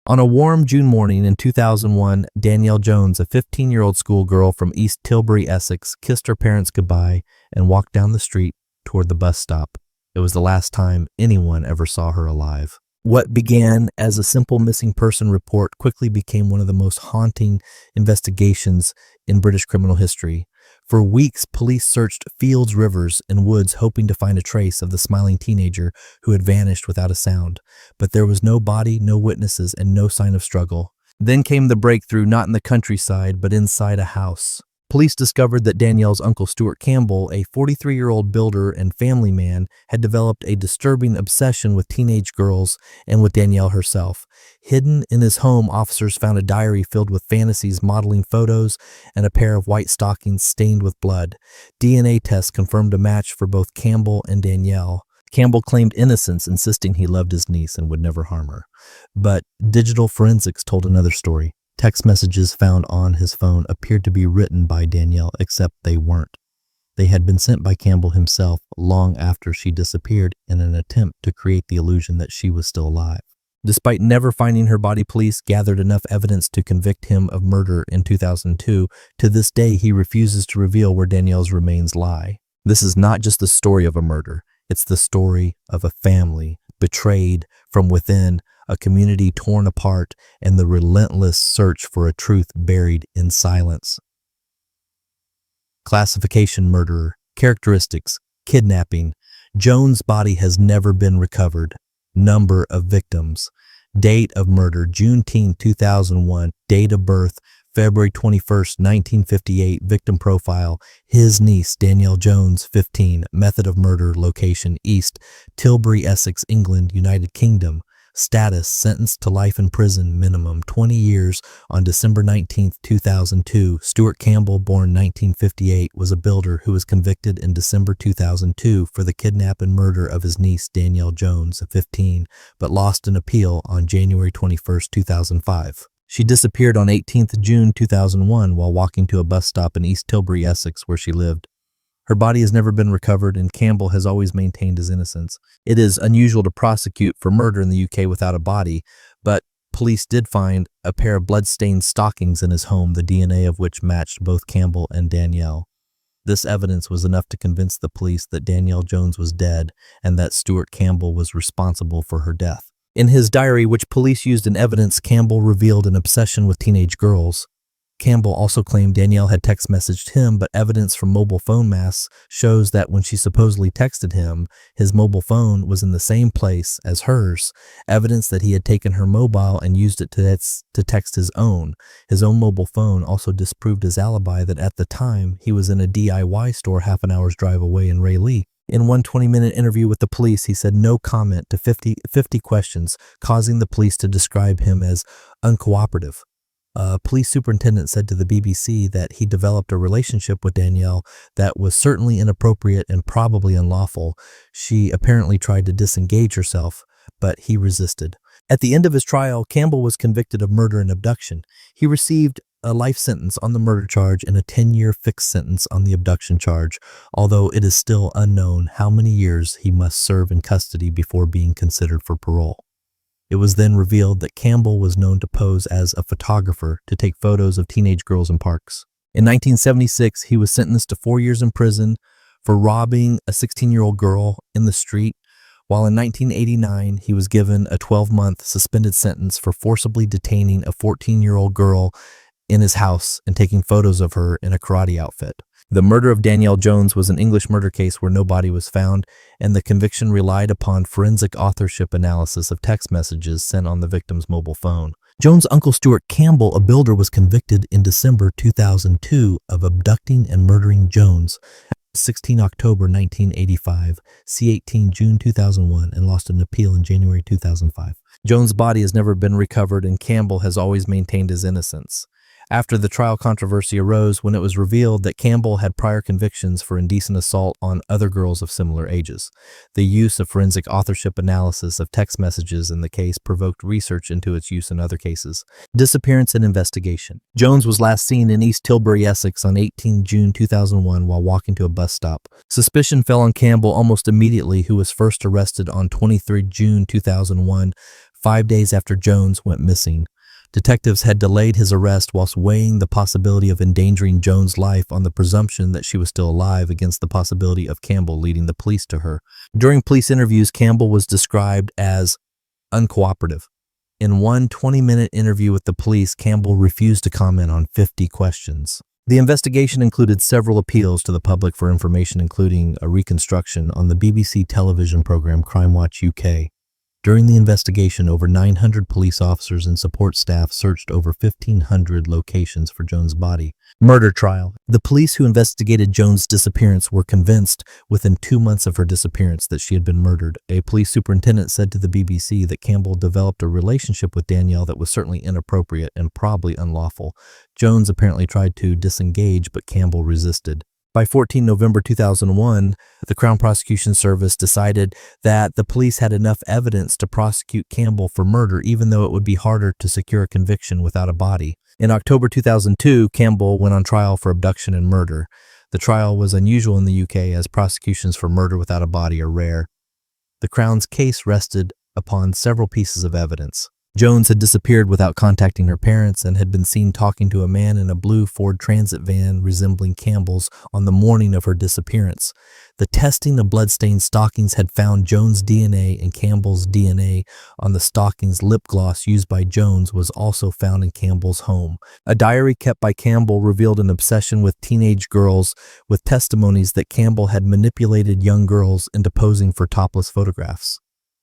On a warm June morning in 2001, Danielle Jones, a 15-year-old schoolgirl from East Tilbury, Essex, kissed her parents goodbye and walked down the street toward the bus stop. It was the last time anyone ever saw her alive. What began as a simple missing person report quickly became one of the most haunting investigations in British criminal history. For weeks, police searched fields, rivers, and woods hoping to find a trace of the smiling teenager who had vanished without a sound. But there was no body, no witnesses, and no sign of struggle. Then came the breakthrough, not in the countryside, but inside a house. Police discovered that Danielle's uncle Stuart Campbell, a 43-year-old builder and family man, had developed a disturbing obsession with teenage girls and with Danielle herself. Hidden in his home, officers found a diary filled with fantasies, modeling photos, and a pair of white stockings stained with blood. DNA tests confirmed a match for both Campbell and Danielle. Campbell claimed innocence, insisting he loved his niece and would never harm her. But digital forensics told another story. Text messages found on his phone appeared to be written by Danielle, except they weren't. They had been sent by Campbell himself long after she disappeared in an attempt to create the illusion that she was still alive. Despite never finding her body, police gathered enough evidence to convict him of murder in 2002. To this day, he refuses to reveal where Danielle's remains lie. This is not just the story of a murder. It's the story of a family betrayed from within, a community torn apart, and the relentless search for a truth buried in silence. Classification: murderer. Characteristics: kidnapping. Jones' body has never been recovered. Number of victims. Date of murder: Juneteenth 2001. Date of birth: February 21st, 1958. Victim profile: his niece, Danielle Jones, 15. Method of murder: location: East Tilbury, Essex, England, United Kingdom. Status: sentenced to life in prison, minimum 20 years. On December 19, 2002, Stuart Campbell, born 1958, was a builder who was convicted in December 2002 for the kidnap and murder of his niece, Danielle Jones, 15, but lost an appeal on January 21, 2005. She disappeared on 18th June 2001 while walking to a bus stop in East Tilbury, Essex, where she lived. Her body has never been recovered, and Campbell has always maintained his innocence. It is unusual to prosecute for murder in the UK without a body, but police did find a pair of blood-stained stockings in his home, the DNA of which matched both Campbell and Danielle. This evidence was enough to convince the police that Danielle Jones was dead and that Stuart Campbell was responsible for her death. In his diary, which police used in evidence, Campbell revealed an obsession with teenage girls. Campbell also claimed Danielle had text messaged him, but evidence from mobile phone masks shows that when she supposedly texted him, his mobile phone was in the same place as hers, evidence that he had taken her mobile and used it to text his own. His own mobile phone also disproved his alibi that at the time he was in a DIY store half an hour's drive away in Rayleigh. In one 20-minute interview with the police, he said no comment to 50 questions, causing the police to describe him as uncooperative. A police superintendent said to the BBC that he developed a relationship with Danielle that was certainly inappropriate and probably unlawful. She apparently tried to disengage herself, but he resisted. At the end of his trial, Campbell was convicted of murder and abduction. He received a life sentence on the murder charge and a 10-year fixed sentence on the abduction charge, although it is still unknown how many years he must serve in custody before being considered for parole. It was then revealed that Campbell was known to pose as a photographer to take photos of teenage girls in parks. In 1976, he was sentenced to 4 years in prison for robbing a 16-year-old girl in the street, while in 1989, he was given a 12-month suspended sentence for forcibly detaining a 14-year-old girl in his house and taking photos of her in a karate outfit. The murder of Danielle Jones was an English murder case where no body was found, and the conviction relied upon forensic authorship analysis of text messages sent on the victim's mobile phone. Jones' uncle Stuart Campbell, a builder, was convicted in December 2002 of abducting and murdering Jones, 16 October 1985, C18 June 2001, and lost an appeal in January 2005. Jones' body has never been recovered, and Campbell has always maintained his innocence. After the trial, controversy arose when it was revealed that Campbell had prior convictions for indecent assault on other girls of similar ages. The use of forensic authorship analysis of text messages in the case provoked research into its use in other cases. Disappearance and investigation. Jones was last seen in East Tilbury, Essex on 18 June 2001 while walking to a bus stop. Suspicion fell on Campbell almost immediately, who was first arrested on 23 June 2001 5 days after Jones went missing. Detectives had delayed his arrest whilst weighing the possibility of endangering Jones' life on the presumption that she was still alive against the possibility of Campbell leading the police to her. During police interviews, Campbell was described as uncooperative. In one 20-minute interview with the police, Campbell refused to comment on 50 questions. The investigation included several appeals to the public for information, including a reconstruction on the BBC television program Crime Watch UK. During the investigation, over 900 police officers and support staff searched over 1,500 locations for Jones' body. Murder trial. The police who investigated Jones' disappearance were convinced within 2 months of her disappearance that she had been murdered. A police superintendent said to the BBC that Campbell developed a relationship with Danielle that was certainly inappropriate and probably unlawful. Jones apparently tried to disengage, but Campbell resisted. By 14 November 2001, the Crown Prosecution Service decided that the police had enough evidence to prosecute Campbell for murder, even though it would be harder to secure a conviction without a body. In October 2002, Campbell went on trial for abduction and murder. The trial was unusual in the UK, as prosecutions for murder without a body are rare. The Crown's case rested upon several pieces of evidence. Jones had disappeared without contacting her parents and had been seen talking to a man in a blue Ford Transit van resembling Campbell's on the morning of her disappearance. The testing of bloodstained stockings had found Jones' DNA and Campbell's DNA on the stockings. Lip gloss used by Jones was also found in Campbell's home. A diary kept by Campbell revealed an obsession with teenage girls, with testimonies that Campbell had manipulated young girls into posing for topless photographs.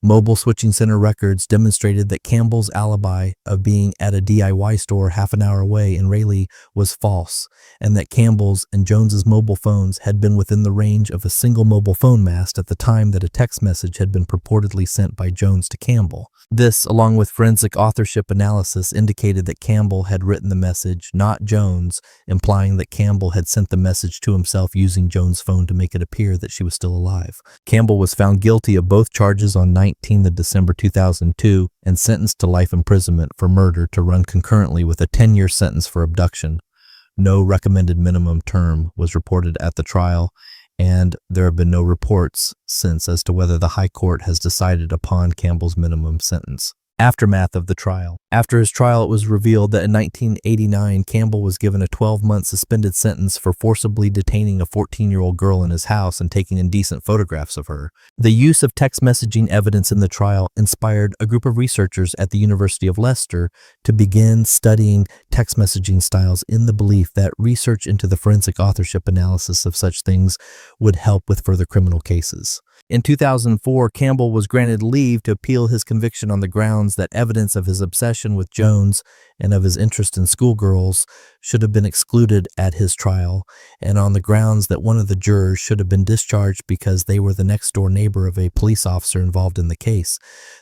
Mobile switching center records demonstrated that Campbell's alibi of being at a DIY store half an hour away in Raleigh was false, and that Campbell's and Jones's mobile phones had been within the range of a single mobile phone mast at the time that a text message had been purportedly sent by Jones to Campbell. This, along with forensic authorship analysis, indicated that Campbell had written the message, not Jones, implying that Campbell had sent the message to himself using Jones' phone to make it appear that she was still alive. Campbell was found guilty of both charges on 19 December 2002 and sentenced to life imprisonment for murder to run concurrently with a 10-year sentence for abduction. No recommended minimum term was reported at the trial, and there have been no reports since as to whether the High Court has decided upon Campbell's minimum sentence. Aftermath of the trial. After his trial, it was revealed that in 1989, Campbell was given a 12-month suspended sentence for forcibly detaining a 14-year-old girl in his house and taking indecent photographs of her. The use of text messaging evidence in the trial inspired a group of researchers at the University of Leicester to begin studying text messaging styles in the belief that research into the forensic authorship analysis of such things would help with further criminal cases. In 2004, Campbell was granted leave to appeal his conviction on the grounds that evidence of his obsession with Jones and of his interest in schoolgirls should have been excluded at his trial, and on the grounds that one of the jurors should have been discharged because they were the next-door neighbor of a police officer involved in the case.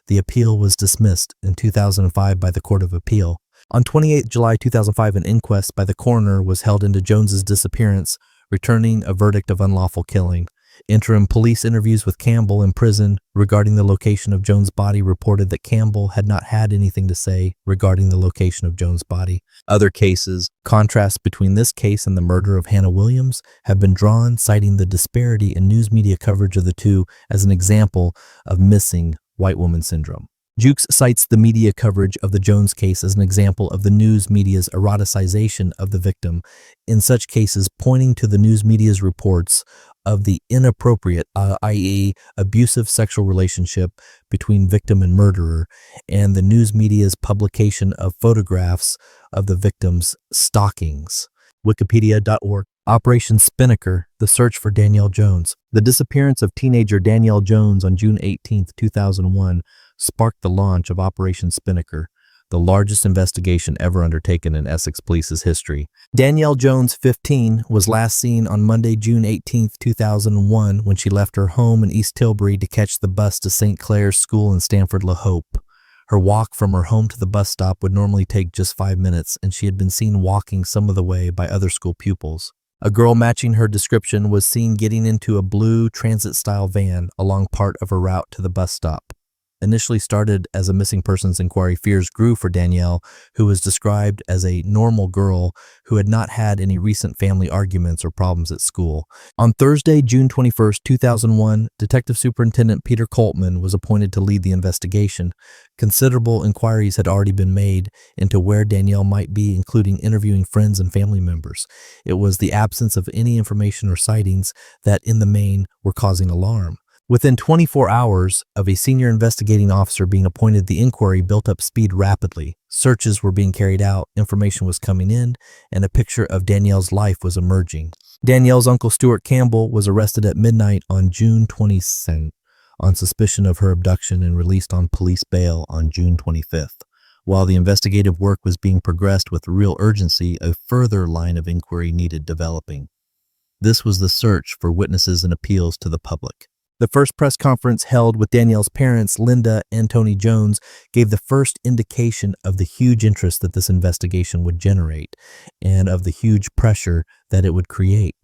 The appeal was dismissed in 2005 by the Court of Appeal. On 28 July 2005, an inquest by the coroner was held into Jones's disappearance, returning a verdict of unlawful killing. Interim police interviews with Campbell in prison regarding the location of Jones' body reported that Campbell had not had anything to say regarding the location of Jones' body. Other cases, contrasts between this case and the murder of Hannah Williams, have been drawn, citing the disparity in news media coverage of the two as an example of missing white woman syndrome. Jukes cites the media coverage of the Jones case as an example of the news media's eroticization of the victim, in such cases pointing to the news media's reports of the inappropriate, i.e. abusive sexual relationship between victim and murderer, and the news media's publication of photographs of the victim's stockings. Wikipedia.org. Operation Spinnaker, the search for Danielle Jones. The disappearance of teenager Danielle Jones on June 18, 2001, sparked the launch of Operation Spinnaker, the largest investigation ever undertaken in Essex Police's history. Danielle Jones, 15, was last seen on Monday, June 18, 2001, when she left her home in East Tilbury to catch the bus to St. Clair's School in Stamford-le Hope. Her walk from her home to the bus stop would normally take just 5 minutes, and she had been seen walking some of the way by other school pupils. A girl matching her description was seen getting into a blue transit-style van along part of her route to the bus stop. Initially started as a missing persons inquiry, fears grew for Danielle, who was described as a normal girl who had not had any recent family arguments or problems at school. On Thursday, June 21st, 2001, Detective Superintendent Peter Coltman was appointed to lead the investigation. Considerable inquiries had already been made into where Danielle might be, including interviewing friends and family members. It was the absence of any information or sightings that, in the main, were causing alarm. Within 24 hours of a senior investigating officer being appointed, the inquiry built up speed rapidly. Searches were being carried out, information was coming in, and a picture of Danielle's life was emerging. Danielle's uncle Stuart Campbell was arrested at midnight on June 22nd on suspicion of her abduction and released on police bail on June 25th. While the investigative work was being progressed with real urgency, a further line of inquiry needed developing. This was the search for witnesses and appeals to the public. The first press conference held with Danielle's parents, Linda and Tony Jones, gave the first indication of the huge interest that this investigation would generate and of the huge pressure that it would create.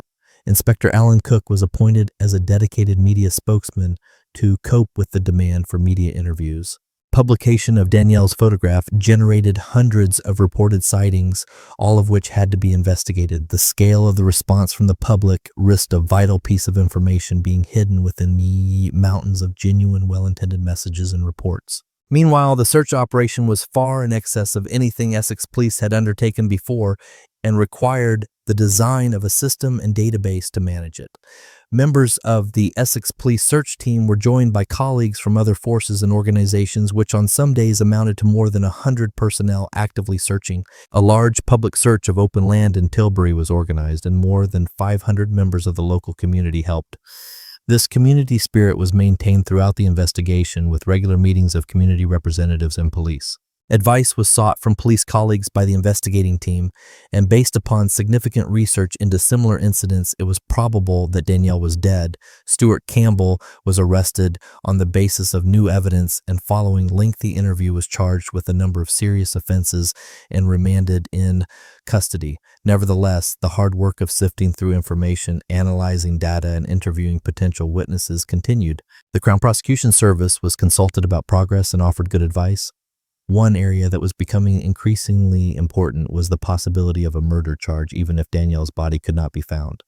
Inspector Alan Cook was appointed as a dedicated media spokesman to cope with the demand for media interviews. Publication of Danielle's photograph generated hundreds of reported sightings, all of which had to be investigated. The scale of the response from the public risked a vital piece of information being hidden within the mountains of genuine, well-intended messages and reports. Meanwhile, the search operation was far in excess of anything Essex police had undertaken before and required the design of a system and database to manage it. Members of the Essex police search team were joined by colleagues from other forces and organizations, which on some days amounted to more than 100 personnel actively searching. A large public search of open land in Tilbury was organized, and more than 500 members of the local community helped. This community spirit was maintained throughout the investigation, with regular meetings of community representatives and police. Advice was sought from police colleagues by the investigating team, and based upon significant research into similar incidents, it was probable that Danielle was dead. Stuart Campbell was arrested on the basis of new evidence, and following lengthy interview was charged with a number of serious offenses and remanded in custody. Nevertheless, the hard work of sifting through information, analyzing data, and interviewing potential witnesses continued. The Crown Prosecution Service was consulted about progress and offered good advice. One area that was becoming increasingly important was the possibility of a murder charge, even if Danielle's body could not be found.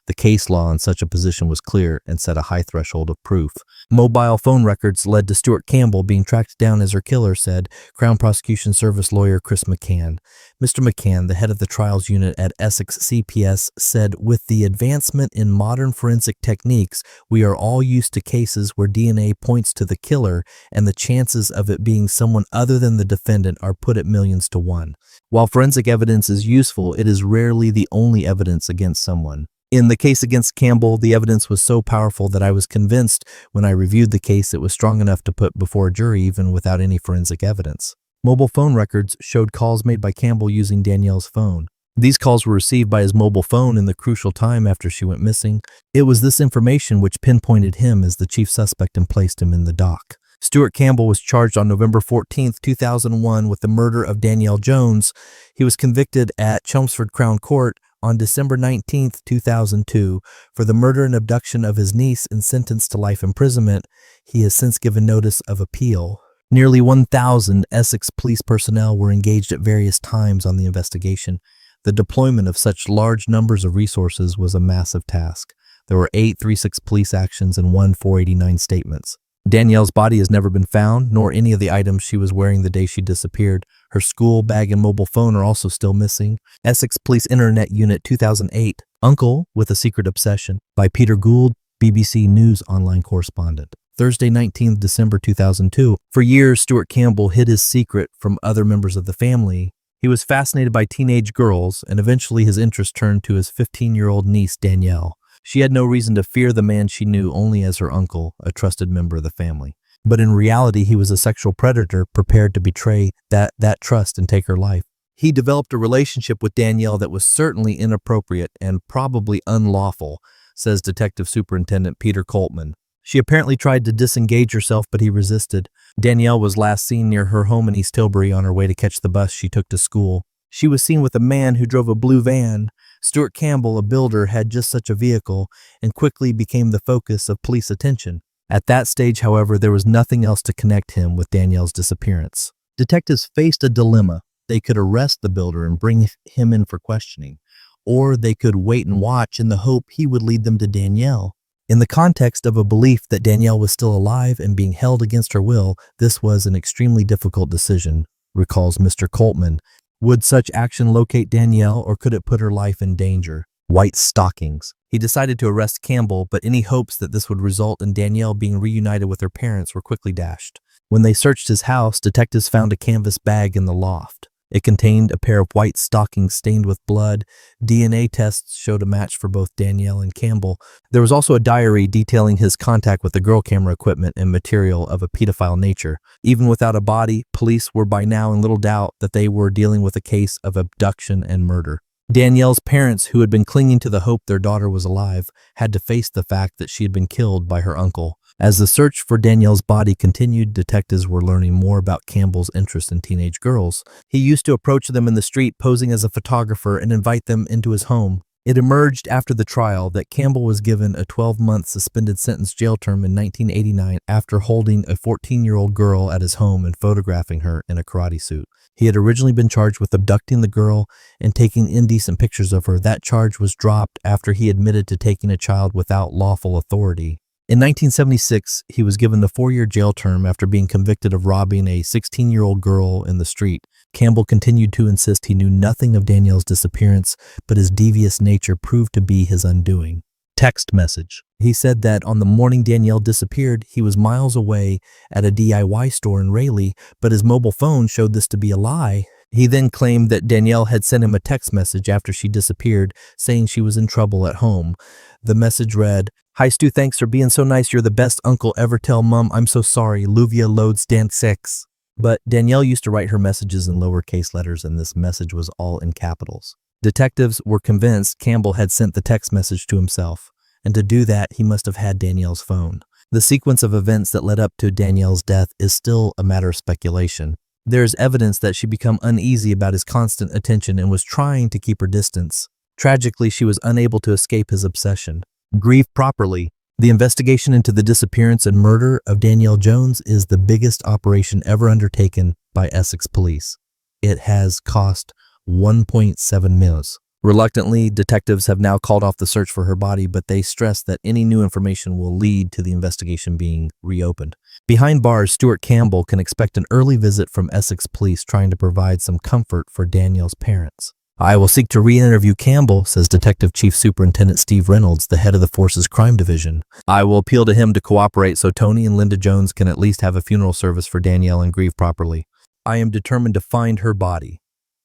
The case law in such a position was clear and set a high threshold of proof. Mobile phone records led to Stuart Campbell being tracked down as her killer, said Crown Prosecution Service lawyer Chris McCann. Mr. McCann, the head of the trials unit at Essex CPS, said, "With the advancement in modern forensic techniques, we are all used to cases where DNA points to the killer, and the chances of it being someone other than the defendant are put at millions to one. While forensic evidence is useful, it is rarely the only evidence against someone. In the case against Campbell, the evidence was so powerful that I was convinced when I reviewed the case it was strong enough to put before a jury even without any forensic evidence." Mobile phone records showed calls made by Campbell using Danielle's phone. These calls were received by his mobile phone in the crucial time after she went missing. It was this information which pinpointed him as the chief suspect and placed him in the dock. Stuart Campbell was charged on November 14, 2001 with the murder of Danielle Jones. He was convicted at Chelmsford Crown Court on December 19, 2002, for the murder and abduction of his niece and sentenced to life imprisonment. He has since given notice of appeal. Nearly 1,000 Essex police personnel were engaged at various times on the investigation. The deployment of such large numbers of resources was a massive task. There were 8 3-6 police actions and 1 489 statements. Danielle's body has never been found, nor any of the items she was wearing the day she disappeared. Her school bag and mobile phone are also still missing. Essex Police Internet Unit 2008, Uncle with a Secret Obsession, by Peter Gould, BBC News online correspondent. Thursday, 19th December 2002. For years, Stuart Campbell hid his secret from other members of the family. He was fascinated by teenage girls, and eventually his interest turned to his 15-year-old niece, Danielle. She had no reason to fear the man she knew only as her uncle, a trusted member of the family. But in reality, he was a sexual predator prepared to betray that trust and take her life. He developed a relationship with Danielle that was certainly inappropriate and probably unlawful, says Detective Superintendent Peter Coltman. She apparently tried to disengage herself, but he resisted. Danielle was last seen near her home in East Tilbury on her way to catch the bus she took to school. She was seen with a man who drove a blue van. Stuart Campbell, a builder, had just such a vehicle and quickly became the focus of police attention. At that stage, however, there was nothing else to connect him with Danielle's disappearance. Detectives faced a dilemma. They could arrest the builder and bring him in for questioning, or they could wait and watch in the hope he would lead them to Danielle. In the context of a belief that Danielle was still alive and being held against her will, this was an extremely difficult decision, recalls Mr. Coltman. Would such action locate Danielle, or could it put her life in danger? White stockings. He decided to arrest Campbell, but any hopes that this would result in Danielle being reunited with her parents were quickly dashed. When they searched his house, detectives found a canvas bag in the loft. It contained a pair of white stockings stained with blood. DNA tests showed a match for both Danielle and Campbell. There was also a diary detailing his contact with the girl camera equipment and material of a pedophile nature. Even without a body, police were by now in little doubt that they were dealing with a case of abduction and murder. Danielle's parents, who had been clinging to the hope their daughter was alive, had to face the fact that she had been killed by her uncle. As the search for Danielle's body continued, detectives were learning more about Campbell's interest in teenage girls. He used to approach them in the street posing as a photographer and invite them into his home. It emerged after the trial that Campbell was given a 12-month suspended sentence jail term in 1989 after holding a 14-year-old girl at his home and photographing her in a karate suit. He had originally been charged with abducting the girl and taking indecent pictures of her. That charge was dropped after he admitted to taking a child without lawful authority. In 1976, he was given the 4-year jail term after being convicted of robbing a 16-year-old girl in the street. Campbell continued to insist he knew nothing of Danielle's disappearance, but his devious nature proved to be his undoing. Text message. He said that on the morning Danielle disappeared, he was miles away at a DIY store in Raleigh, but his mobile phone showed this to be a lie. He then claimed that Danielle had sent him a text message after she disappeared, saying she was in trouble at home. The message read, "Hi Stu, thanks for being so nice. You're the best uncle ever. Tell Mum I'm so sorry. Luvia loads Dan 6. But Danielle used to write her messages in lowercase letters, and this message was all in capitals. Detectives were convinced Campbell had sent the text message to himself, and to do that, he must have had Danielle's phone. The sequence of events that led up to Danielle's death is still a matter of speculation. There is evidence that she became uneasy about his constant attention and was trying to keep her distance. Tragically, she was unable to escape his obsession. Grieve properly. The investigation into the disappearance and murder of Danielle Jones is the biggest operation ever undertaken by Essex police. It has cost $1.7 million. Reluctantly, detectives have now called off the search for her body, but they stress that any new information will lead to the investigation being reopened. Behind bars, Stuart Campbell can expect an early visit from Essex police trying to provide some comfort for Danielle's parents. "I will seek to re-interview Campbell," says Detective Chief Superintendent Steve Reynolds, the head of the force's crime division. "I will appeal to him to cooperate so Tony and Linda Jones can at least have a funeral service for Danielle and grieve properly. I am determined to find her body."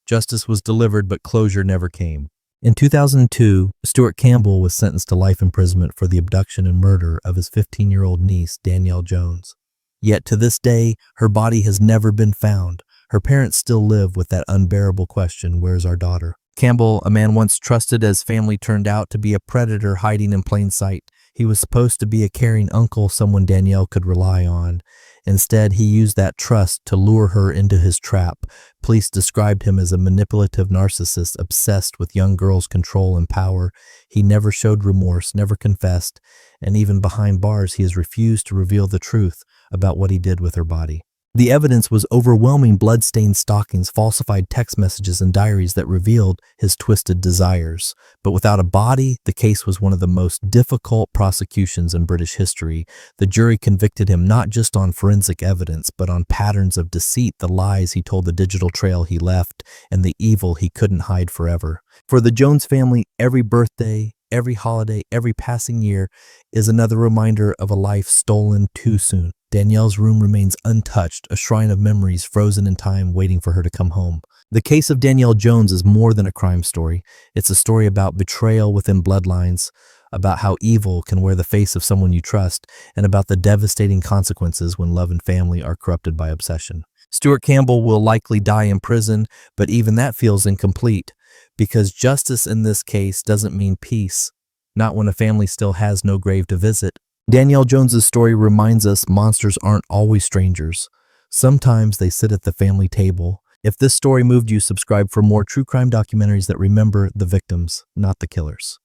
Justice was delivered, but closure never came. In 2002, Stuart Campbell was sentenced to life imprisonment for the abduction and murder of his 15-year-old niece, Danielle Jones. Yet to this day, her body has never been found. Her parents still live with that unbearable question, "Where's our daughter?" Campbell, a man once trusted as family, turned out to be a predator hiding in plain sight. He was supposed to be a caring uncle, someone Danielle could rely on. Instead, he used that trust to lure her into his trap. Police described him as a manipulative narcissist obsessed with young girls' control and power. He never showed remorse, never confessed, and even behind bars, he has refused to reveal the truth about what he did with her body. The evidence was overwhelming: blood-stained stockings, falsified text messages, and diaries that revealed his twisted desires. But without a body, the case was one of the most difficult prosecutions in British history. The jury convicted him not just on forensic evidence, but on patterns of deceit, the lies he told, the digital trail he left, and the evil he couldn't hide forever. For the Jones family, every birthday, every holiday, every passing year is another reminder of a life stolen too soon. Danielle's room remains untouched, a shrine of memories frozen in time waiting for her to come home. The case of Danielle Jones is more than a crime story. It's a story about betrayal within bloodlines, about how evil can wear the face of someone you trust, and about the devastating consequences when love and family are corrupted by obsession. Stuart Campbell will likely die in prison, but even that feels incomplete, because justice in this case doesn't mean peace, not when a family still has no grave to visit. Danielle Jones's story reminds us monsters aren't always strangers. Sometimes they sit at the family table. If this story moved you, subscribe for more true crime documentaries that remember the victims, not the killers.